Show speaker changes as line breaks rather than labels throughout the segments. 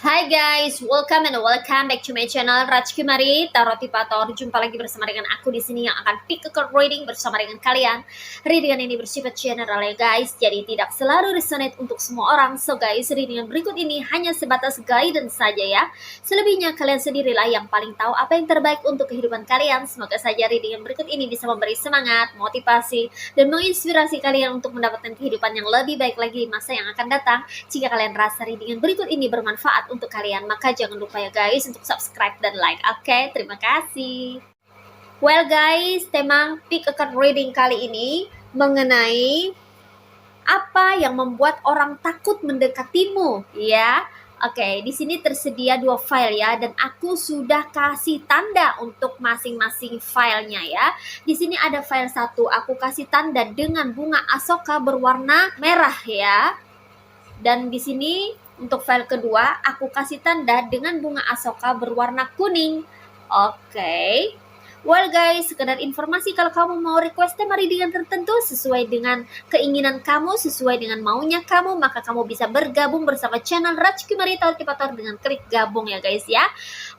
Hai guys, welcome back to my channel Rajkumari Tarot Tipator. Jumpa lagi bersama dengan aku di sini yang akan pick a card reading bersama dengan kalian. Readingan ini bersifat general ya guys, jadi tidak selalu resonate untuk semua orang. So guys, readingan berikut ini hanya sebatas guidance saja ya. Selebihnya kalian sendirilah yang paling tahu apa yang terbaik untuk kehidupan kalian. Semoga saja readingan berikut ini bisa memberi semangat, motivasi, dan menginspirasi kalian untuk mendapatkan kehidupan yang lebih baik lagi di masa yang akan datang. Jika kalian rasa readingan berikut ini bermanfaat untuk kalian, maka jangan lupa ya guys untuk subscribe dan like. Oke, terima kasih. Well guys, tema pick a card reading kali ini mengenai apa yang membuat orang takut mendekatimu ya. Oke, di sini tersedia 2 file ya, dan aku sudah kasih tanda untuk masing-masing filenya ya. Di sini ada file 1, aku kasih tanda dengan bunga asoka berwarna merah ya. Dan di sini untuk file kedua, aku kasih tanda dengan bunga asoka berwarna kuning. Oke. Well guys, sekedar informasi, kalau kamu mau request tema readingan tertentu sesuai dengan keinginan kamu, sesuai dengan maunya kamu, maka kamu bisa bergabung bersama channel Rajkumari Tarot Tipator dengan klik gabung ya guys ya.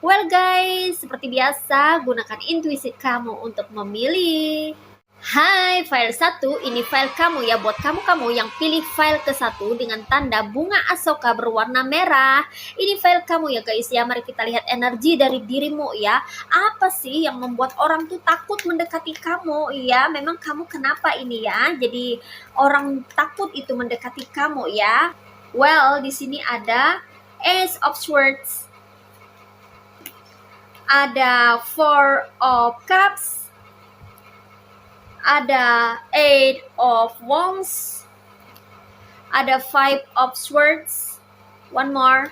Well guys, seperti biasa, gunakan intuisi kamu untuk memilih. Hai, file 1, ini file kamu ya, buat kamu yang pilih file ke-1 dengan tanda bunga asoka berwarna merah. Ini file kamu ya guys ya, mari kita lihat energi dari dirimu ya. Apa sih yang membuat orang tuh takut mendekati kamu ya? Memang kamu kenapa ini ya? Jadi orang takut itu mendekati kamu ya. Well, di sini ada Ace of Swords, ada Four of Cups, ada 8 of Wands, ada 5 of Swords, one more,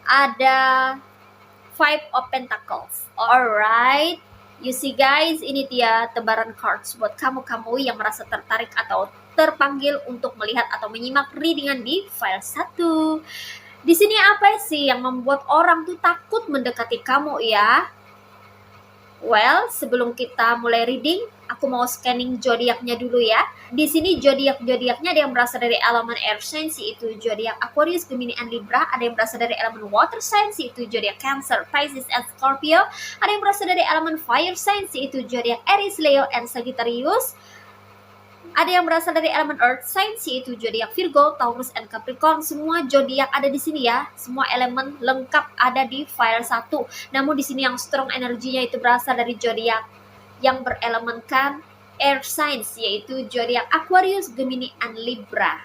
ada 5 of Pentacles. Alright, you see guys, ini dia tebaran cards buat kamu yang merasa tertarik atau terpanggil untuk melihat atau menyimak readingan di file 1. Di sini apa sih yang membuat orang tuh takut mendekati kamu ya? Well, sebelum kita mulai reading, aku mau scanning zodiaknya dulu ya. Di sini zodiaknya ada yang berasal dari elemen air signs, yaitu zodiak Aquarius, Gemini, and Libra. Ada yang berasal dari elemen water signs, yaitu zodiak Cancer, Pisces, and Scorpio. Ada yang berasal dari elemen fire signs, yaitu zodiak Aries, Leo, and Sagittarius. Ada yang berasal dari elemen earth signs, yaitu zodiak Virgo, Taurus, and Capricorn. Semua zodiak ada di sini ya. Semua elemen lengkap ada di file 1. Namun di sini yang strong energinya itu berasal dari zodiak yang berelemenkan air signs, yaitu zodiak Aquarius, Gemini, and Libra.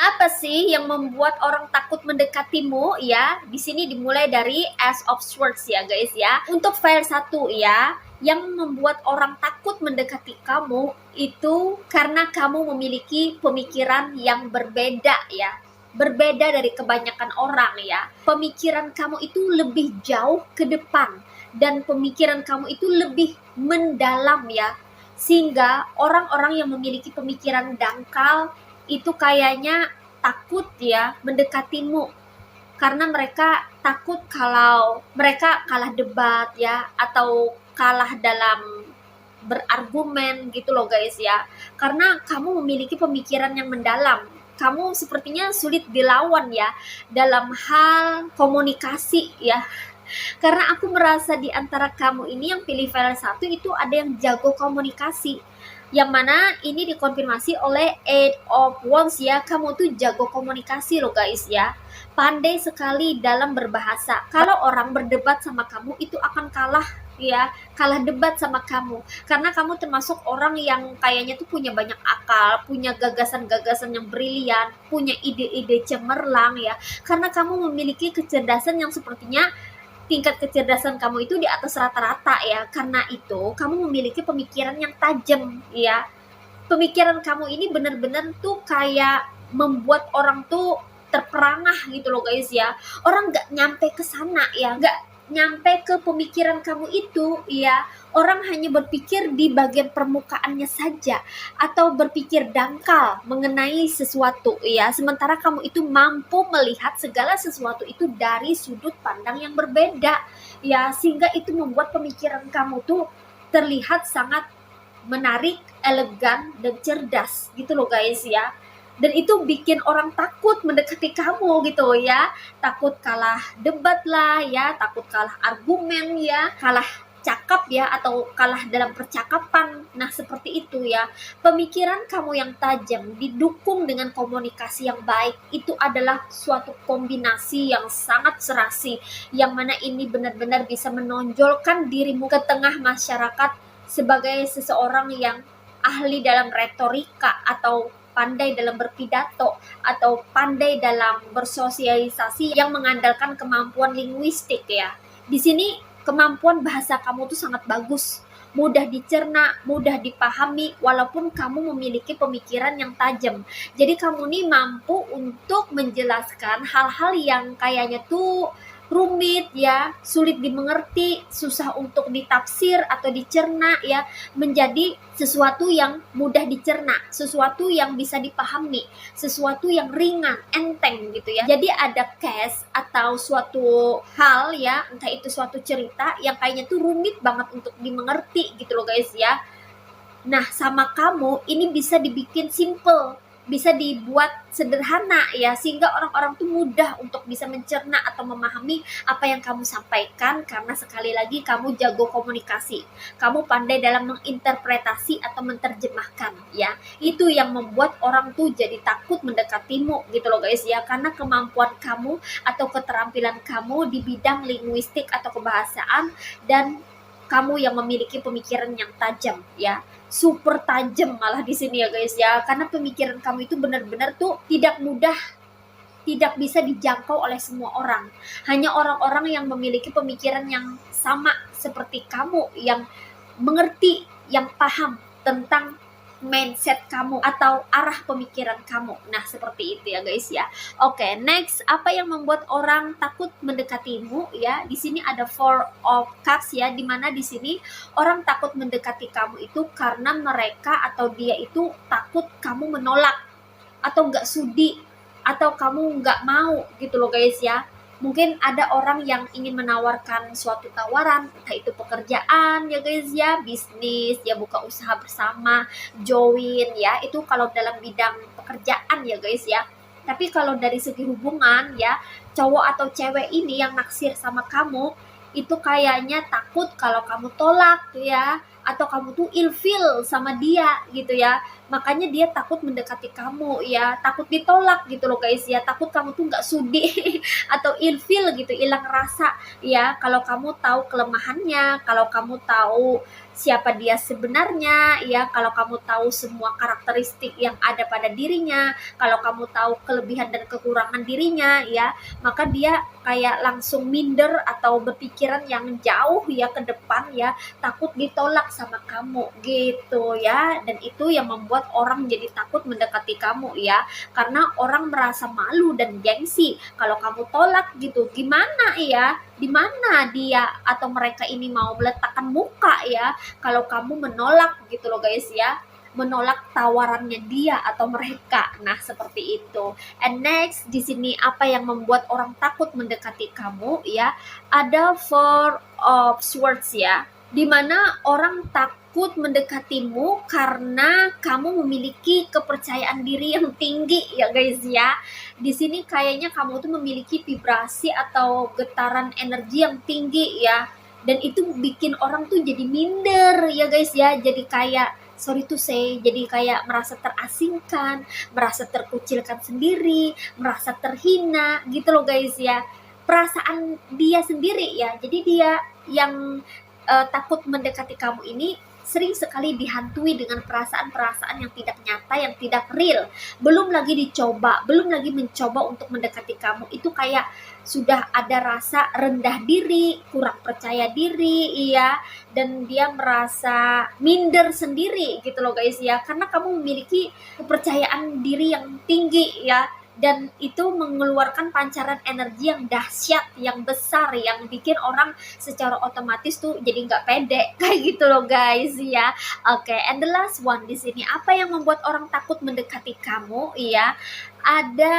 Apa sih yang membuat orang takut mendekatimu ya? Di sini dimulai dari Ace of Swords ya guys ya. Untuk file 1 ya, yang membuat orang takut mendekati kamu itu karena kamu memiliki pemikiran yang berbeda ya. Berbeda dari kebanyakan orang ya. Pemikiran kamu itu lebih jauh ke depan dan pemikiran kamu itu lebih mendalam ya. Sehingga orang-orang yang memiliki pemikiran dangkal itu kayaknya takut ya mendekatimu. Karena mereka takut kalau mereka kalah debat ya, atau kalah dalam berargumen gitu loh guys ya. Karena kamu memiliki pemikiran yang mendalam. Kamu sepertinya sulit dilawan ya dalam hal komunikasi ya. Karena aku merasa di antara kamu ini yang pilih file 1 itu ada yang jago komunikasi. Yang mana ini dikonfirmasi oleh 8 of Wands ya. Kamu tuh jago komunikasi loh guys ya. Pandai sekali dalam berbahasa. Kalau orang berdebat sama kamu itu akan kalah ya, kalah debat sama kamu. Karena kamu termasuk orang yang kayaknya tuh punya banyak akal, punya gagasan-gagasan yang brilian, punya ide-ide cemerlang ya. Karena kamu memiliki kecerdasan yang sepertinya tingkat kecerdasan kamu itu di atas rata-rata ya. Karena itu kamu memiliki pemikiran yang tajam ya. Pemikiran kamu ini benar-benar tuh kayak membuat orang tuh terperangah gitu loh guys ya. Orang nggak nyampe ke sana ya, nggak nyampe ke pemikiran kamu itu ya. Orang hanya berpikir di bagian permukaannya saja atau berpikir dangkal mengenai sesuatu ya, sementara kamu itu mampu melihat segala sesuatu itu dari sudut pandang yang berbeda ya, sehingga itu membuat pemikiran kamu tuh terlihat sangat menarik, elegan, dan cerdas gitu loh guys ya. Dan itu bikin orang takut mendekati kamu gitu ya, takut kalah debat lah ya, takut kalah argumen ya, kalah cakap ya, atau kalah dalam percakapan. Nah seperti itu ya, pemikiran kamu yang tajam didukung dengan komunikasi yang baik itu adalah suatu kombinasi yang sangat serasi, yang mana ini benar-benar bisa menonjolkan dirimu ke tengah masyarakat sebagai seseorang yang ahli dalam retorika, atau pandai dalam berpidato, atau pandai dalam bersosialisasi yang mengandalkan kemampuan linguistik ya. Di sini kemampuan bahasa kamu tuh sangat bagus, mudah dicerna, mudah dipahami, walaupun kamu memiliki pemikiran yang tajam. Jadi kamu nih mampu untuk menjelaskan hal-hal yang kayaknya tuh rumit ya, sulit dimengerti, susah untuk ditafsir atau dicerna ya, menjadi sesuatu yang mudah dicerna, sesuatu yang bisa dipahami, sesuatu yang ringan, enteng gitu ya. Jadi ada case atau suatu hal ya, entah itu suatu cerita yang kayaknya tuh rumit banget untuk dimengerti gitu loh guys ya. Nah sama kamu ini bisa dibikin simple, bisa dibuat sederhana ya, sehingga orang-orang tuh mudah untuk bisa mencerna atau memahami apa yang kamu sampaikan, karena sekali lagi kamu jago komunikasi, kamu pandai dalam menginterpretasi atau menerjemahkan ya. Itu yang membuat orang tuh jadi takut mendekatimu gitu loh guys ya, karena kemampuan kamu atau keterampilan kamu di bidang linguistik atau kebahasaan, dan kamu yang memiliki pemikiran yang tajam ya, super tajam malah di sini ya guys ya, karena pemikiran kamu itu benar-benar tuh tidak mudah, tidak bisa dijangkau oleh semua orang. Hanya orang-orang yang memiliki pemikiran yang sama seperti kamu, yang mengerti, yang paham tentang mindset kamu atau arah pemikiran kamu. Nah seperti itu ya guys ya. Oke, next, apa yang membuat orang takut mendekatimu ya? Di sini ada Four of Cups ya, dimana di sini orang takut mendekati kamu itu karena mereka atau dia itu takut kamu menolak, atau nggak sudi, atau kamu nggak mau gitu loh guys ya. Mungkin ada orang yang ingin menawarkan suatu tawaran, entah itu pekerjaan ya guys ya, bisnis ya, buka usaha bersama, join ya, itu kalau dalam bidang pekerjaan ya guys ya. Tapi kalau dari segi hubungan ya, cowok atau cewek ini yang naksir sama kamu itu kayaknya takut kalau kamu tolak ya, atau kamu tuh ilfeel sama dia gitu ya. Makanya dia takut mendekati kamu ya, takut ditolak gitu loh guys ya, takut kamu tuh nggak sudi atau ilfeel gitu, hilang rasa ya, kalau kamu tahu kelemahannya, kalau kamu tahu siapa dia sebenarnya ya, kalau kamu tahu semua karakteristik yang ada pada dirinya, kalau kamu tahu kelebihan dan kekurangan dirinya ya, maka dia kayak langsung minder atau berpikiran yang jauh ya ke depan ya, takut ditolak sama kamu gitu ya. Dan itu yang membuat orang jadi takut mendekati kamu ya, karena orang merasa malu dan gengsi kalau kamu tolak gitu. Gimana ya, di mana dia atau mereka ini mau meletakkan muka ya kalau kamu menolak gitu loh guys ya, menolak tawarannya dia atau mereka. Nah seperti itu. And next, di sini apa yang membuat orang takut mendekati kamu ya, ada Four of Swords ya, dimana orang takut mendekatimu karena kamu memiliki kepercayaan diri yang tinggi ya guys ya. Di sini kayaknya kamu tuh memiliki vibrasi atau getaran energi yang tinggi ya, dan itu bikin orang tuh jadi minder ya guys ya, jadi kayak sorry to say, jadi kayak merasa terasingkan, merasa terkucilkan sendiri, merasa terhina gitu loh guys ya. Perasaan dia sendiri ya, jadi dia yang takut mendekati kamu ini sering sekali dihantui dengan perasaan-perasaan yang tidak nyata, yang tidak real. Belum lagi dicoba, belum lagi mencoba untuk mendekati kamu, itu kayak sudah ada rasa rendah diri, kurang percaya diri ya, dan dia merasa minder sendiri gitu loh guys ya, karena kamu memiliki kepercayaan diri yang tinggi ya, dan itu mengeluarkan pancaran energi yang dahsyat, yang besar, yang bikin orang secara otomatis tuh jadi nggak pede kayak gitu loh guys ya. Oke, and the last one di sini, apa yang membuat orang takut mendekati kamu ya? Ada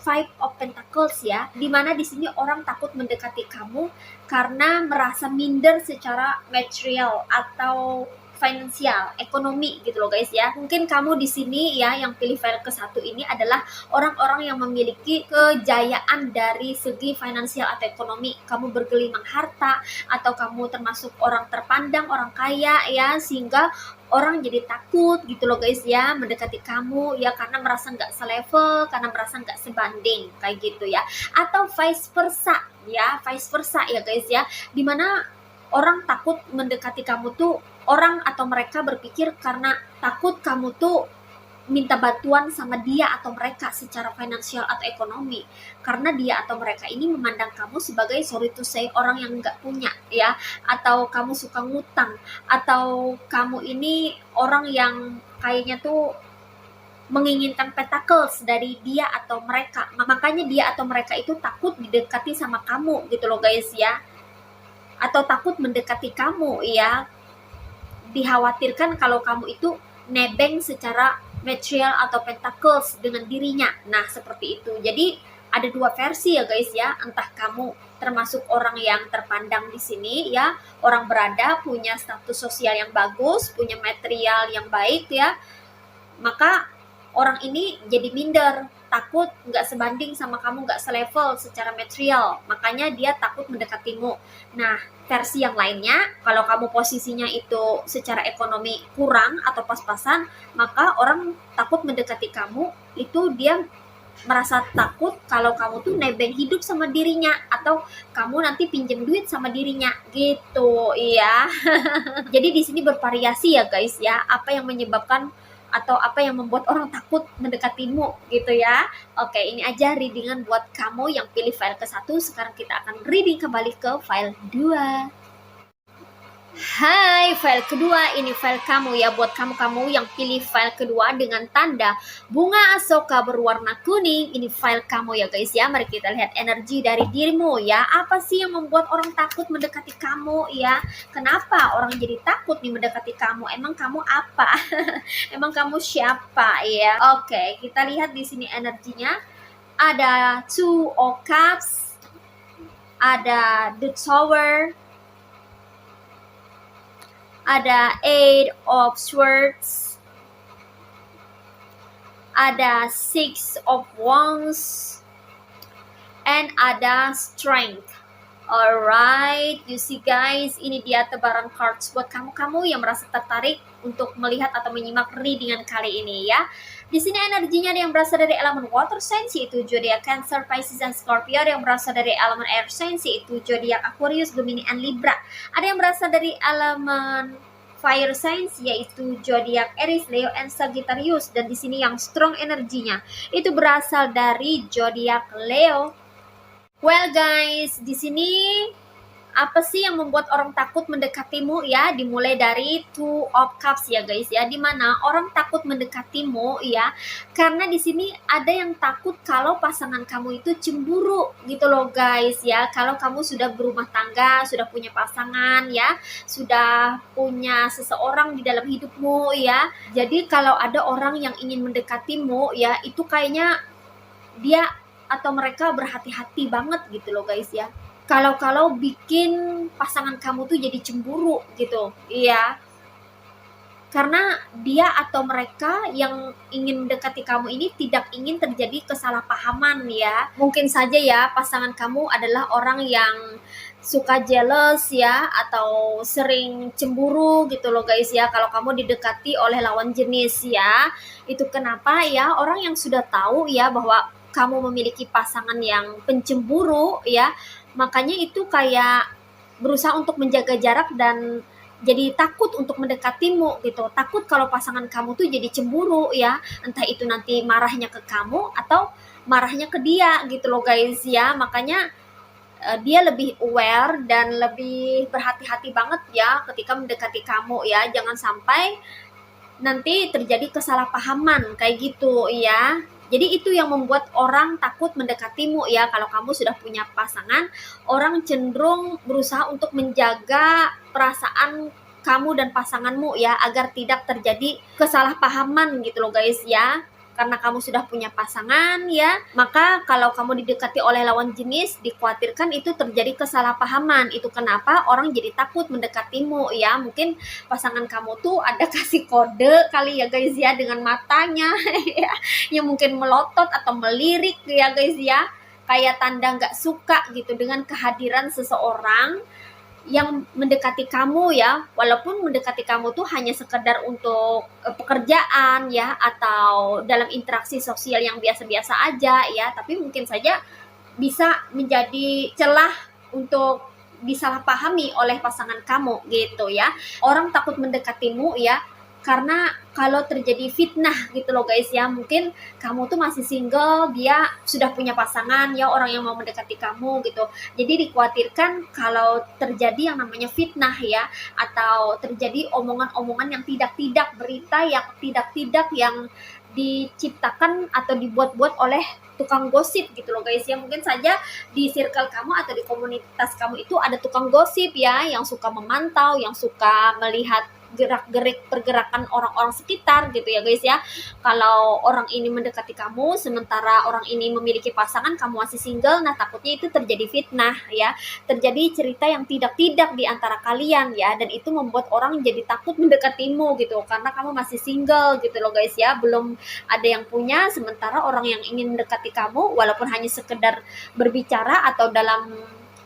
Five of Pentacles ya, dimana di sini orang takut mendekati kamu karena merasa minder secara material atau finansial, ekonomi gitu loh guys ya. Mungkin kamu di sini ya yang pilih file ke-1 ini adalah orang-orang yang memiliki kejayaan dari segi finansial atau ekonomi. Kamu bergelimang harta atau kamu termasuk orang terpandang, orang kaya ya, sehingga orang jadi takut gitu loh guys ya mendekati kamu ya, karena merasa nggak selevel, karena merasa nggak sebanding kayak gitu ya. Atau vice versa ya, vice versa ya guys ya, dimana orang takut mendekati kamu tuh, orang atau mereka berpikir karena takut kamu tuh minta bantuan sama dia atau mereka secara finansial atau ekonomi, karena dia atau mereka ini memandang kamu sebagai, sorry to say, orang yang nggak punya ya, atau kamu suka ngutang, atau kamu ini orang yang kayaknya tuh menginginkan pentacles dari dia atau mereka, makanya dia atau mereka itu takut didekati sama kamu gitu loh guys ya, atau takut mendekati kamu ya, dikhawatirkan kalau kamu itu nebeng secara material atau pentacles dengan dirinya. Nah, seperti itu. Jadi ada dua versi ya guys ya. Entah kamu termasuk orang yang terpandang di sini ya, orang berada, punya status sosial yang bagus, punya material yang baik ya, maka orang ini jadi minder, takut nggak sebanding sama kamu, nggak selevel secara material, makanya dia takut mendekatimu. Nah, versi yang lainnya, kalau kamu posisinya itu secara ekonomi kurang atau pas-pasan, maka orang takut mendekati kamu itu dia merasa takut kalau kamu tuh nebeng hidup sama dirinya, atau kamu nanti pinjem duit sama dirinya gitu iya. Jadi di sini bervariasi ya guys ya, apa yang menyebabkan atau apa yang membuat orang takut mendekatimu gitu ya. Oke, ini aja readingan buat kamu yang pilih file ke-1. Sekarang kita akan reading kembali ke file 2. Hai, file kedua, ini file kamu ya, buat kamu yang pilih file kedua dengan tanda bunga asoka berwarna kuning. Ini file kamu ya guys ya. Mari kita lihat energi dari dirimu ya. Apa sih yang membuat orang takut mendekati kamu ya? Kenapa orang jadi takut nih mendekati kamu? Emang kamu apa? Emang kamu siapa ya? Oke, kita lihat di sini energinya. Ada Two of Cups, ada The Tower, ada Eight of Swords, ada Six of Wands, and ada Strength. Alright, you see guys, ini dia tebaran cards buat kamu yang merasa tertarik untuk melihat atau menyimak readingan kali ini ya. Di sini energinya ada yang berasal dari elemen water signs yaitu zodiak Cancer, Pisces, dan Scorpio. Ada yang berasal dari elemen air signs yaitu zodiak Aquarius, Gemini, and Libra. Ada yang berasal dari elemen fire signs yaitu zodiak Aries, Leo, and Sagittarius. Dan di sini yang strong energinya itu berasal dari zodiak Leo. Well guys, di sini apa sih yang membuat orang takut mendekatimu ya? Dimulai dari Two of Cups ya guys ya, dimana orang takut mendekatimu ya karena di sini ada yang takut kalau pasangan kamu itu cemburu gitu loh guys ya. Kalau kamu sudah berumah tangga, sudah punya pasangan ya, sudah punya seseorang di dalam hidupmu ya, jadi kalau ada orang yang ingin mendekatimu ya, itu kayaknya dia atau mereka berhati-hati banget gitu loh guys ya, kalau bikin pasangan kamu tuh jadi cemburu gitu iya, karena dia atau mereka yang ingin mendekati kamu ini tidak ingin terjadi kesalahpahaman ya. Mungkin saja ya pasangan kamu adalah orang yang suka jealous ya, atau sering cemburu gitu loh guys ya kalau kamu didekati oleh lawan jenis ya. Itu kenapa ya orang yang sudah tahu ya bahwa kamu memiliki pasangan yang pencemburu ya, makanya itu kayak berusaha untuk menjaga jarak dan jadi takut untuk mendekatimu gitu, takut kalau pasangan kamu tuh jadi cemburu ya, entah itu nanti marahnya ke kamu atau marahnya ke dia gitu loh guys ya. Makanya dia lebih aware dan lebih berhati-hati banget ya ketika mendekati kamu ya, jangan sampai nanti terjadi kesalahpahaman kayak gitu ya. Jadi itu yang membuat orang takut mendekatimu ya. Kalau kamu sudah punya pasangan, orang cenderung berusaha untuk menjaga perasaan kamu dan pasanganmu ya, agar tidak terjadi kesalahpahaman gitu loh guys ya. Karena kamu sudah punya pasangan ya, maka kalau kamu didekati oleh lawan jenis, dikhawatirkan itu terjadi kesalahpahaman. Itu kenapa orang jadi takut mendekatimu ya. Mungkin pasangan kamu tuh ada kasih kode kali ya guys ya, dengan matanya ya, yang mungkin melotot atau melirik ya guys ya, kayak tanda nggak suka gitu dengan kehadiran seseorang yang mendekati kamu ya. Walaupun mendekati kamu tuh hanya sekedar untuk pekerjaan ya, atau dalam interaksi sosial yang biasa-biasa aja ya, tapi mungkin saja bisa menjadi celah untuk disalahpahami oleh pasangan kamu gitu ya. Orang takut mendekatimu ya karena kalau terjadi fitnah gitu loh guys ya. Mungkin kamu tuh masih single, dia sudah punya pasangan ya, orang yang mau mendekati kamu gitu. Jadi dikhawatirkan kalau terjadi yang namanya fitnah ya, atau terjadi omongan-omongan yang tidak-tidak, berita yang tidak-tidak yang diciptakan atau dibuat-buat oleh tukang gosip gitu loh guys ya. Mungkin saja di circle kamu atau di komunitas kamu itu ada tukang gosip ya, yang suka memantau, yang suka melihat gerak-gerik pergerakan orang-orang sekitar gitu ya guys ya. Kalau orang ini mendekati kamu sementara orang ini memiliki pasangan, kamu masih single, nah takutnya itu terjadi fitnah ya, terjadi cerita yang tidak-tidak di antara kalian ya, dan itu membuat orang jadi takut mendekatimu gitu karena kamu masih single gitu loh guys ya, belum ada yang punya. Sementara orang yang ingin mendekati kamu walaupun hanya sekedar berbicara atau dalam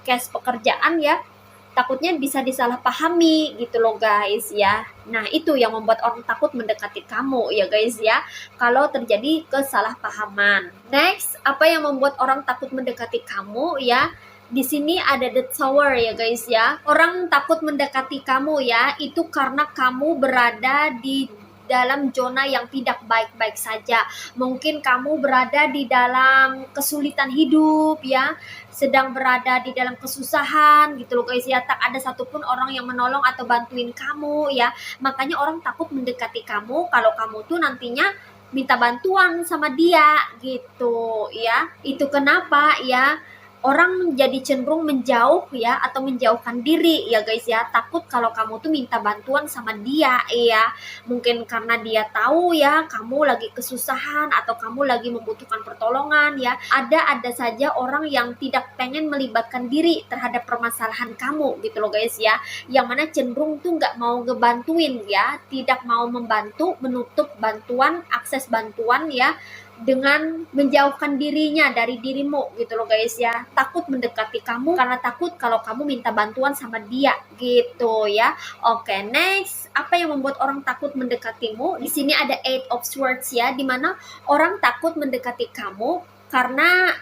case pekerjaan ya, takutnya bisa disalahpahami gitu loh guys ya. Nah itu yang membuat orang takut mendekati kamu ya guys ya, kalau terjadi kesalahpahaman. Next, apa yang membuat orang takut mendekati kamu ya? Di sini ada the tower ya guys ya. Orang takut mendekati kamu ya, itu karena kamu berada di dalam zona yang tidak baik-baik saja. Mungkin kamu berada di dalam kesulitan hidup ya, sedang berada di dalam kesusahan gitu loh guys ya, tak ada satupun orang yang menolong atau bantuin kamu ya. Makanya orang takut mendekati kamu kalau kamu tuh nantinya minta bantuan sama dia gitu ya. Itu kenapa ya orang jadi cenderung menjauh ya, atau menjauhkan diri ya guys ya, takut kalau kamu tuh minta bantuan sama dia ya. Mungkin karena dia tahu ya kamu lagi kesusahan atau kamu lagi membutuhkan pertolongan ya. Ada saja orang yang tidak pengen melibatkan diri terhadap permasalahan kamu gitu loh guys ya, yang mana cenderung tuh nggak mau ngebantuin ya, tidak mau membantu, menutup bantuan, akses bantuan ya, dengan menjauhkan dirinya dari dirimu gitu loh guys ya. Takut mendekati kamu karena takut kalau kamu minta bantuan sama dia gitu ya. Oke, next, apa yang membuat orang takut mendekatimu? Di sini ada Eight of Swords ya, dimana orang takut mendekati kamu karena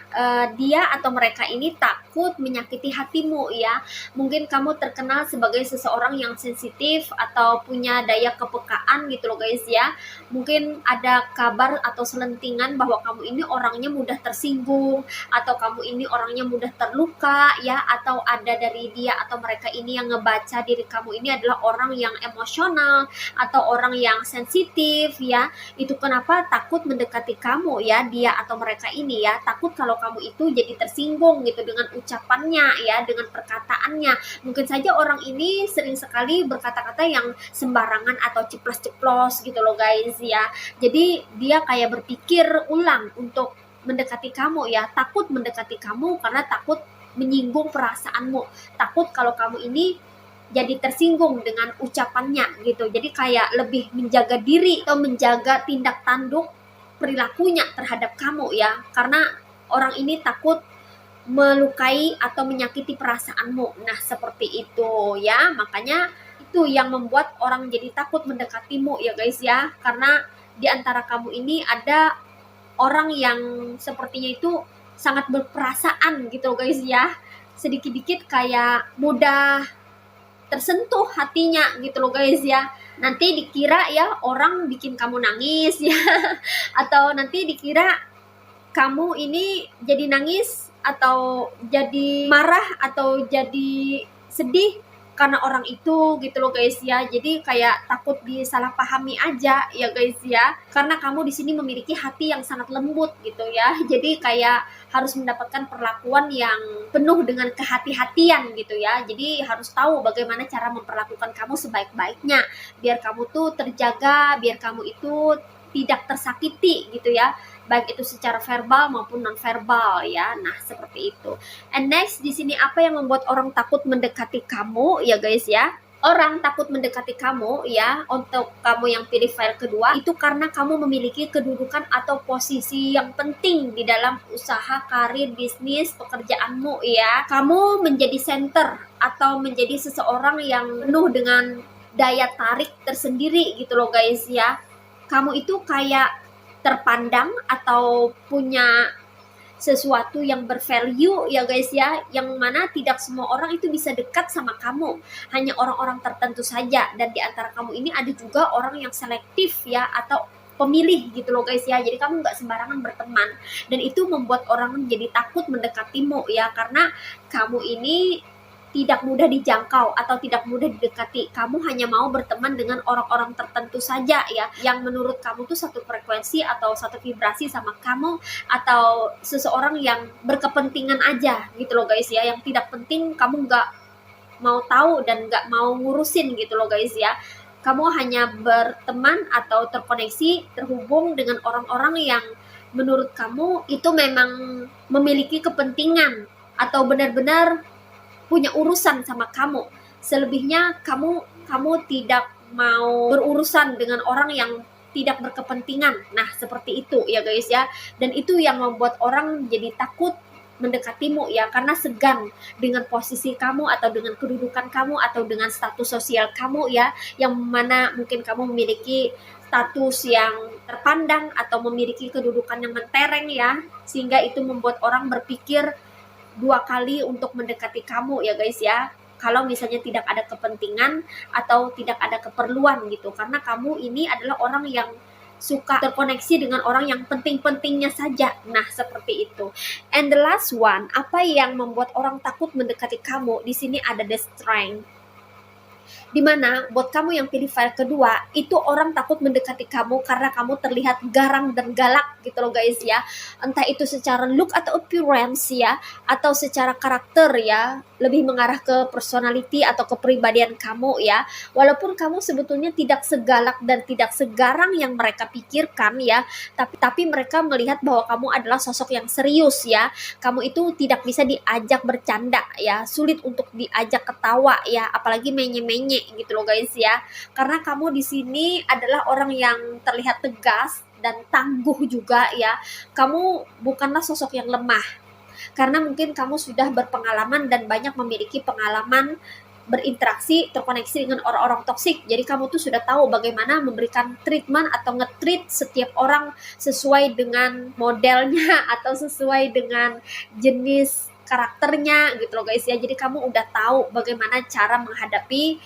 dia atau mereka ini takut menyakiti hatimu ya. Mungkin kamu terkenal sebagai seseorang yang sensitif atau punya daya kepekaan gitu loh guys ya. Mungkin ada kabar atau selentingan bahwa kamu ini orangnya mudah tersinggung, atau kamu ini orangnya mudah terluka ya, atau ada dari dia atau mereka ini yang ngebaca diri kamu ini adalah orang yang emosional atau orang yang sensitif ya. Itu kenapa takut mendekati kamu ya, dia atau mereka ini ya, takut kalau kamu itu jadi tersinggung gitu dengan ucapannya ya, dengan perkataannya. Mungkin saja orang ini sering sekali berkata-kata yang sembarangan atau ceplos-ceplos gitu loh guys ya. Jadi dia kayak berpikir ulang untuk mendekati kamu ya, takut mendekati kamu karena takut menyinggung perasaanmu, takut kalau kamu ini jadi tersinggung dengan ucapannya gitu. Jadi kayak lebih menjaga diri atau menjaga tindak tanduk perilakunya terhadap kamu ya, karena orang ini takut melukai atau menyakiti perasaanmu. Nah seperti itu ya, makanya itu yang membuat orang jadi takut mendekatimu ya guys ya, karena di antara kamu ini ada orang yang sepertinya itu sangat berperasaan gitu guys ya, sedikit-dikit kayak mudah tersentuh hatinya gitu loh guys ya. Nanti dikira ya orang bikin kamu nangis ya atau nanti dikira kamu ini jadi nangis atau jadi marah atau jadi sedih karena orang itu gitu loh guys ya. Jadi kayak takut disalahpahami aja ya guys ya. Karena kamu di sini memiliki hati yang sangat lembut gitu ya. Jadi kayak harus mendapatkan perlakuan yang penuh dengan kehati-hatian gitu ya. Jadi harus tahu bagaimana cara memperlakukan kamu sebaik-baiknya biar kamu tuh terjaga, biar kamu itu tidak tersakiti gitu ya, baik itu secara verbal maupun non verbal ya. Nah, seperti itu. And next di sini apa yang membuat orang takut mendekati kamu ya guys ya? Orang takut mendekati kamu ya, untuk kamu yang pilih file kedua itu karena kamu memiliki kedudukan atau posisi yang penting di dalam usaha, karir, bisnis, pekerjaanmu ya. Kamu menjadi center atau menjadi seseorang yang penuh dengan daya tarik tersendiri gitu loh guys ya. Kamu itu kayak terpandang atau punya sesuatu yang bervalue ya guys ya, yang mana tidak semua orang itu bisa dekat sama kamu, hanya orang-orang tertentu saja. Dan di antara kamu ini ada juga orang yang selektif ya, atau pemilih gitu loh guys ya. Jadi kamu nggak sembarangan berteman, dan itu membuat orang jadi takut mendekatimu ya, karena kamu ini tidak mudah dijangkau atau tidak mudah didekati. Kamu hanya mau berteman dengan orang-orang tertentu saja ya, yang menurut kamu tuh satu frekuensi atau satu vibrasi sama kamu, atau seseorang yang berkepentingan aja gitu loh guys ya, yang tidak penting kamu nggak mau tahu dan nggak mau ngurusin gitu loh guys ya. Kamu hanya berteman atau terkoneksi, terhubung dengan orang-orang yang menurut kamu itu memang memiliki kepentingan atau benar-benar punya urusan sama kamu. Selebihnya kamu tidak mau berurusan dengan orang yang tidak berkepentingan. Nah, seperti itu ya guys ya. Dan itu yang membuat orang jadi takut mendekatimu ya, karena segan dengan posisi kamu atau dengan kedudukan kamu atau dengan status sosial kamu ya, yang mana mungkin kamu memiliki status yang terpandang atau memiliki kedudukan yang mentereng ya, sehingga itu membuat orang berpikir dua kali untuk mendekati kamu ya guys ya, kalau misalnya tidak ada kepentingan atau tidak ada keperluan gitu, karena kamu ini adalah orang yang suka terkoneksi dengan orang yang penting-pentingnya saja. Nah, seperti itu. And the last one, apa yang membuat orang takut mendekati kamu? Di sini ada the strength. Dimana buat kamu yang pilih file kedua, itu orang takut mendekati kamu karena kamu terlihat garang dan galak gitu loh guys ya. Entah itu secara look atau appearance ya, atau secara karakter ya, lebih mengarah ke personality atau kepribadian kamu ya. Walaupun kamu sebetulnya tidak segalak dan tidak segarang yang mereka pikirkan ya, tapi mereka melihat bahwa kamu adalah sosok yang serius ya. Kamu itu tidak bisa diajak bercanda ya, sulit untuk diajak ketawa ya, apalagi menye-menye gitu loh guys ya. Karena kamu di sini adalah orang yang terlihat tegas dan tangguh juga ya. Kamu bukanlah sosok yang lemah, karena mungkin kamu sudah berpengalaman dan banyak memiliki pengalaman berinteraksi, terkoneksi dengan orang-orang toksik. Jadi kamu tuh sudah tahu bagaimana memberikan treatment atau nge-treat setiap orang sesuai dengan modelnya atau sesuai dengan jenis karakternya gitu loh guys ya. Jadi kamu udah tahu bagaimana cara menghadapi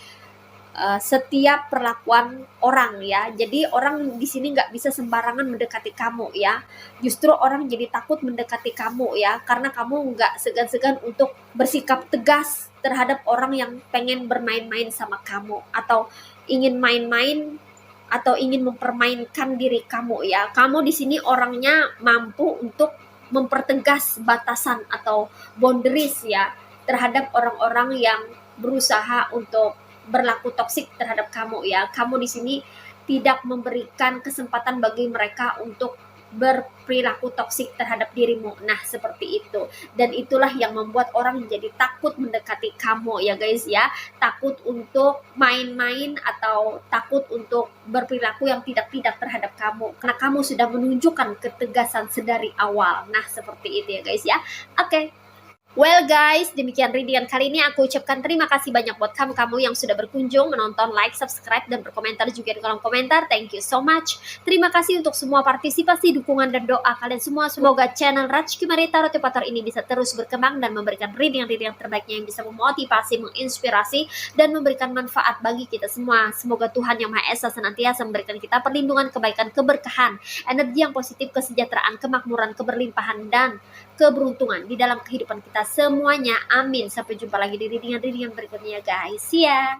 setiap perlakuan orang ya. Jadi orang di sini nggak bisa sembarangan mendekati kamu ya. Justru orang jadi takut mendekati kamu ya, karena kamu nggak segan-segan untuk bersikap tegas terhadap orang yang pengen bermain-main sama kamu, atau ingin main-main atau ingin mempermainkan diri kamu ya. Kamu di sini orangnya mampu untuk mempertegas batasan atau boundaries ya terhadap orang-orang yang berusaha untuk berlaku toksik terhadap kamu ya. Kamu di sini tidak memberikan kesempatan bagi mereka untuk berperilaku toksik terhadap dirimu. Nah, seperti itu. Dan itulah yang membuat orang jadi takut mendekati kamu ya guys ya. Takut untuk main-main atau takut untuk berperilaku yang tidak-tidak terhadap kamu, karena kamu sudah menunjukkan ketegasan sedari awal. Nah, seperti itu ya guys ya. Oke. Well guys, demikian readingan kali ini. Aku ucapkan terima kasih banyak buat kamu yang sudah berkunjung, menonton, like, subscribe, dan berkomentar juga di kolom komentar. Thank you so much. Terima kasih untuk semua partisipasi, dukungan, dan doa kalian semua. Semoga channel Rajki Marita Rotipator ini bisa terus berkembang dan memberikan reading terbaiknya yang bisa memotivasi, menginspirasi, dan memberikan manfaat bagi kita semua. Semoga Tuhan Yang Maha Esa senantiasa memberikan kita perlindungan, kebaikan, keberkahan, energi yang positif, kesejahteraan, kemakmuran, keberlimpahan, dan keberuntungan di dalam kehidupan kita semuanya. Amin. Sampai jumpa lagi di readingan berikutnya guys. See ya.